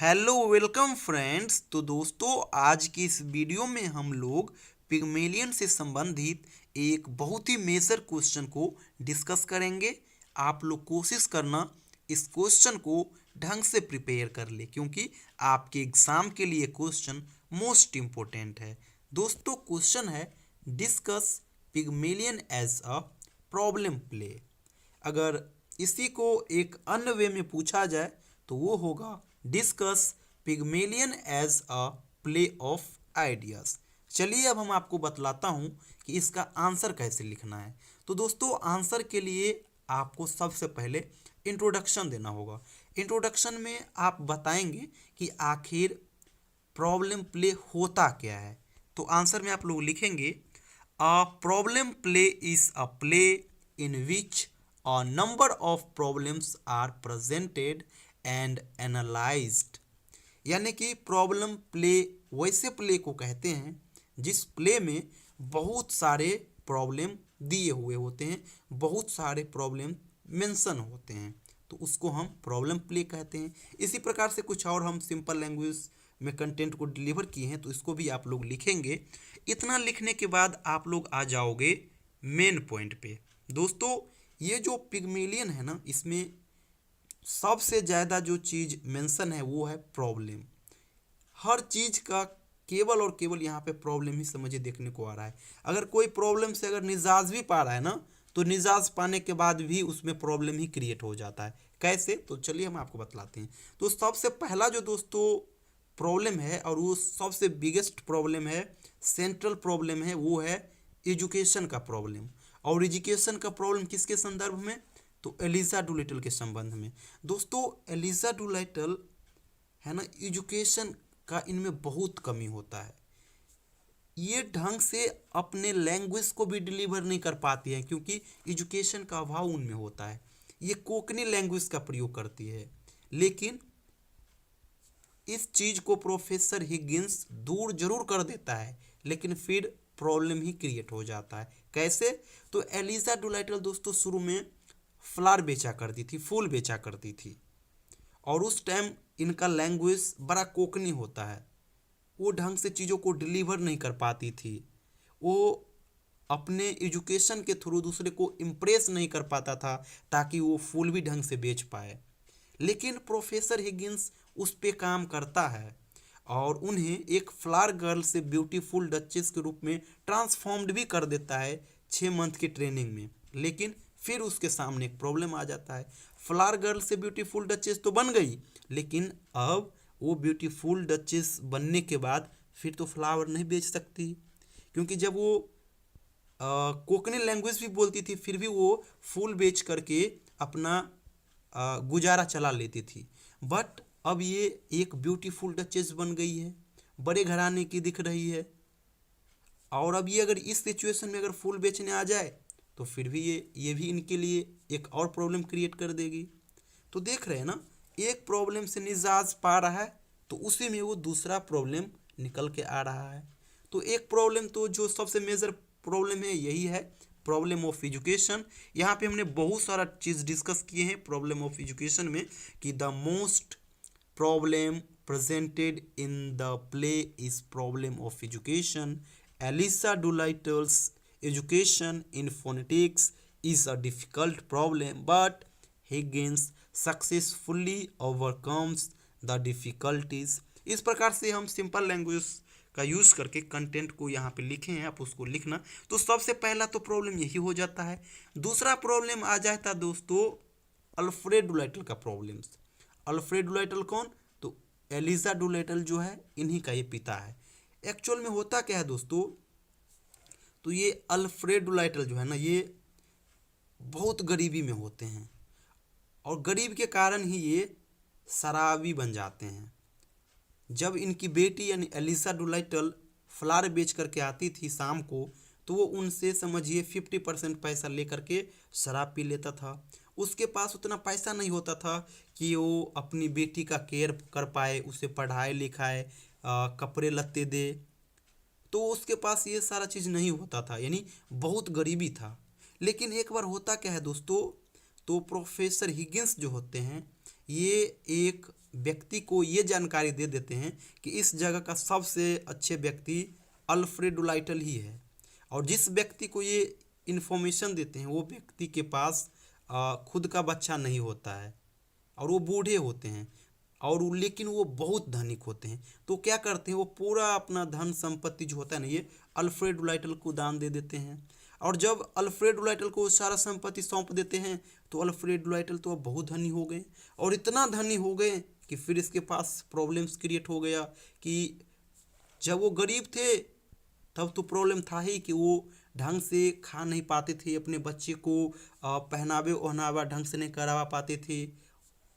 Hello welcome friends. तो दोस्तों, आज की इस वीडियो में हम लोग पिग्मेलियन से संबंधित एक बहुत ही मेजर क्वेश्चन को डिस्कस करेंगे। आप लोग कोशिश करना इस क्वेश्चन को ढंग से प्रिपेयर कर ले, क्योंकि आपके एग्जाम के लिए क्वेश्चन मोस्ट इम्पोर्टेंट है। दोस्तों, क्वेश्चन है discuss Pygmalion as a problem play. अगर इसी को एक अन्य वे में पूछा जाए तो वो होगा discuss Pygmalion as a play of ideas. चलिए अब हम आपको बतलाता हूँ कि इसका आंसर कैसे लिखना है। तो दोस्तों, आंसर के लिए आपको सबसे पहले इंट्रोडक्शन देना होगा। इंट्रोडक्शन में आप बताएंगे कि आखिर प्रॉब्लम प्ले होता क्या है। तो आंसर में आप लोग लिखेंगे अ problem play is a play in which a number of problems are presented and analyzed। यानी कि प्रॉब्लम प्ले वैसे प्ले को कहते हैं जिस प्ले में बहुत सारे प्रॉब्लम दिए हुए होते हैं, बहुत सारे प्रॉब्लम मेंशन होते हैं, तो उसको हम प्रॉब्लम प्ले कहते हैं। इसी प्रकार से कुछ और हम सिंपल लैंग्वेज में कंटेंट को डिलीवर किए हैं, तो इसको भी आप लोग लिखेंगे। इतना लिखने के बाद आप लोग आ जाओगे मेन पॉइंट पे। दोस्तों, ये जो पिग्मेलियन है ना, इसमें सबसे ज़्यादा जो चीज़ मेंशन है वो है प्रॉब्लम। हर चीज़ का केवल और केवल यहाँ पे प्रॉब्लम ही समझिए देखने को आ रहा है। अगर कोई प्रॉब्लम से अगर निजाज भी पा रहा है ना, तो निजाज पाने के बाद भी उसमें प्रॉब्लम ही क्रिएट हो जाता है। कैसे? तो चलिए हम आपको बतलाते हैं। तो सबसे पहला जो दोस्तों प्रॉब्लम है, और वो सबसे बिगेस्ट प्रॉब्लम है, सेंट्रल प्रॉब्लम है, वो है एजुकेशन का प्रॉब्लम। और एजुकेशन का प्रॉब्लम किसके संदर्भ में? तो एलिजा डुलिटल के संबंध में। दोस्तों, एलिजा डुलिटल है ना, एजुकेशन का इनमें बहुत कमी होता है। ये ढंग से अपने लैंग्वेज को भी डिलीवर नहीं कर पाती है, क्योंकि एजुकेशन का अभाव उनमें होता है। ये कोंकणी लैंग्वेज का प्रयोग करती है, लेकिन इस चीज को प्रोफेसर हिगिंस दूर जरूर कर देता है, लेकिन फिर प्रॉब्लम ही क्रिएट हो जाता है। कैसे? तो एलिजा डुलाइटल दोस्तों शुरू में फ्लावर बेचा करती थी, फूल बेचा करती थी, और उस टाइम इनका लैंग्वेज बड़ा कोंकणी होता है। वो ढंग से चीज़ों को डिलीवर नहीं कर पाती थी। वो अपने एजुकेशन के थ्रू दूसरे को इम्प्रेस नहीं कर पाता था, ताकि वो फूल भी ढंग से बेच पाए। लेकिन प्रोफेसर हिगिंस उस पे काम करता है और उन्हें एक फ्लावर गर्ल से ब्यूटीफुल डचेस के रूप में ट्रांसफॉर्म्ड भी कर देता है 6 मंथ की ट्रेनिंग में। लेकिन फिर उसके सामने एक प्रॉब्लम आ जाता है। फ्लावर गर्ल से ब्यूटीफुल डचेस तो बन गई, लेकिन अब वो ब्यूटीफुल डचेस बनने के बाद फिर तो फ्लावर नहीं बेच सकती, क्योंकि जब वो कोंकणी लैंग्वेज भी बोलती थी, फिर भी वो फूल बेच करके अपना गुजारा चला लेती थी। बट अब ये एक ब्यूटीफुल डचेस बन गई है, बड़े घराने की दिख रही है, और अब ये अगर इस सिचुएशन में अगर फूल बेचने आ जाए तो फिर भी ये भी इनके लिए एक और प्रॉब्लम क्रिएट कर देगी। तो देख रहे हैं ना, एक प्रॉब्लम से निजाज पा रहा है, तो उसी में वो दूसरा प्रॉब्लम निकल के आ रहा है। तो एक प्रॉब्लम तो जो सबसे मेजर प्रॉब्लम है यही है, प्रॉब्लम ऑफ एजुकेशन। यहाँ पे हमने बहुत सारा चीज़ डिस्कस किए हैं प्रॉब्लम ऑफ एजुकेशन में, कि the most problem presented in the play is problem of education. Eliza Doolittle's education in phonetics is a difficult problem, but Higgins successfully overcomes the difficulties. इस प्रकार से हम सिंपल लैंग्वेज का use करके content को यहाँ पे लिखे हैं, आप उसको लिखना। तो सबसे पहला तो प्रॉब्लम यही हो जाता है। दूसरा प्रॉब्लम आ जाता दोस्तों अल्फ्रेड डुलाइटल का प्रॉब्लम्स। अल्फ्रेड डुलाइटल कौन? तो एलिजा डुलाइटल जो है इन्हीं का ये पिता है। एक्चुअल में होता क्या है दोस्तों, तो ये अल्फ्रेड डुलाइटल जो है ना, ये बहुत गरीबी में होते हैं, और गरीब के कारण ही ये शराबी बन जाते हैं। जब इनकी बेटी यानी एलिसा डुलाइटल फ्लावर बेच करके आती थी शाम को, तो वो उनसे समझिए 50% पैसा लेकर के शराब पी लेता था। उसके पास उतना पैसा नहीं होता था कि वो अपनी बेटी का केयर कर पाए, उसे पढ़ाए लिखाए, कपड़े लत्ते दे। तो उसके पास ये सारा चीज़ नहीं होता था, यानी बहुत गरीबी था। लेकिन एक बार होता क्या है दोस्तों, तो प्रोफेसर हिगिंस जो होते हैं, ये एक व्यक्ति को ये जानकारी दे देते हैं कि इस जगह का सबसे अच्छे व्यक्ति अल्फ्रेड डुलाइटल ही है। और जिस व्यक्ति को ये इन्फॉर्मेशन देते हैं वो व्यक्ति के पास खुद का बच्चा नहीं होता है और वो बूढ़े होते हैं और लेकिन वो बहुत धनिक होते हैं। तो क्या करते हैं, वो पूरा अपना धन संपत्ति जो होता है ना ये अल्फ्रेड डुलाइटल को दान दे देते हैं। और जब अल्फ्रेड डुलाइटल को सारा संपत्ति सौंप देते हैं तो अल्फ्रेड डुलाइटल तो अब बहुत धनी हो गए और इतना धनी हो गए कि फिर इसके पास प्रॉब्लम्स क्रिएट हो गया कि जब वो गरीब थे तब तो प्रॉब्लम था ही कि वो ढंग से खा नहीं पाते थे, अपने बच्चे को पहनावे ओहनावा ढंग से नहीं करवा पाते थे,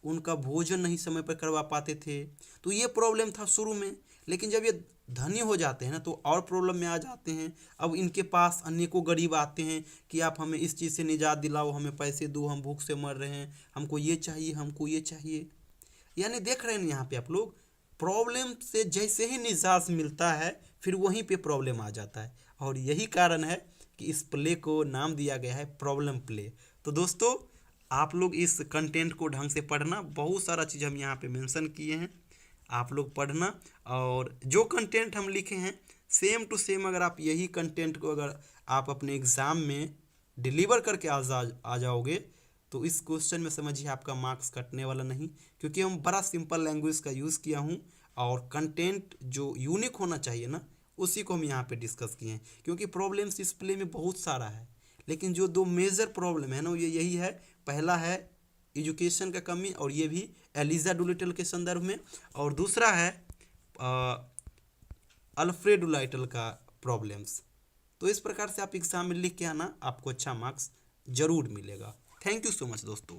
उनका भोजन नहीं समय पर करवा पाते थे। तो ये प्रॉब्लम था शुरू में। लेकिन जब ये धनी हो जाते हैं ना तो और प्रॉब्लम में आ जाते हैं। अब इनके पास अनेकों गरीब आते हैं कि आप हमें इस चीज़ से निजात दिलाओ, हमें पैसे दो, हम भूख से मर रहे हैं, हमको ये चाहिए, हमको ये चाहिए। यानी देख रहे हैं यहाँ पे आप लोग, प्रॉब्लम से जैसे ही निजात मिलता है फिर वहीं पे प्रॉब्लम आ जाता है। और यही कारण है कि इस प्ले को नाम दिया गया है प्रॉब्लम प्ले। तो दोस्तों आप लोग इस कंटेंट को ढंग से पढ़ना, बहुत सारा चीज़ हम यहाँ पे मेंशन किए हैं, आप लोग पढ़ना। और जो कंटेंट हम लिखे हैं सेम टू सेम अगर आप यही कंटेंट को अगर आप अपने एग्ज़ाम में डिलीवर करके आ जाओगे तो इस क्वेश्चन में समझिए आपका मार्क्स कटने वाला नहीं, क्योंकि हम बड़ा सिंपल लैंग्वेज का यूज़ किया हूँ और कंटेंट जो यूनिक होना चाहिए ना उसी को हम यहाँ पे डिस्कस किए हैं। क्योंकि प्रॉब्लम्स इस प्ले में बहुत सारा है, लेकिन जो दो मेजर प्रॉब्लम है ना ये यही है। पहला है एजुकेशन का कमी और ये भी एलिजा डुलिटल के संदर्भ में, और दूसरा है अल्फ्रेड डुलाइटल का प्रॉब्लम्स। तो इस प्रकार से आप एग्ज़ाम में लिख के आना, आपको अच्छा मार्क्स ज़रूर मिलेगा। थैंक यू सो मच दोस्तों।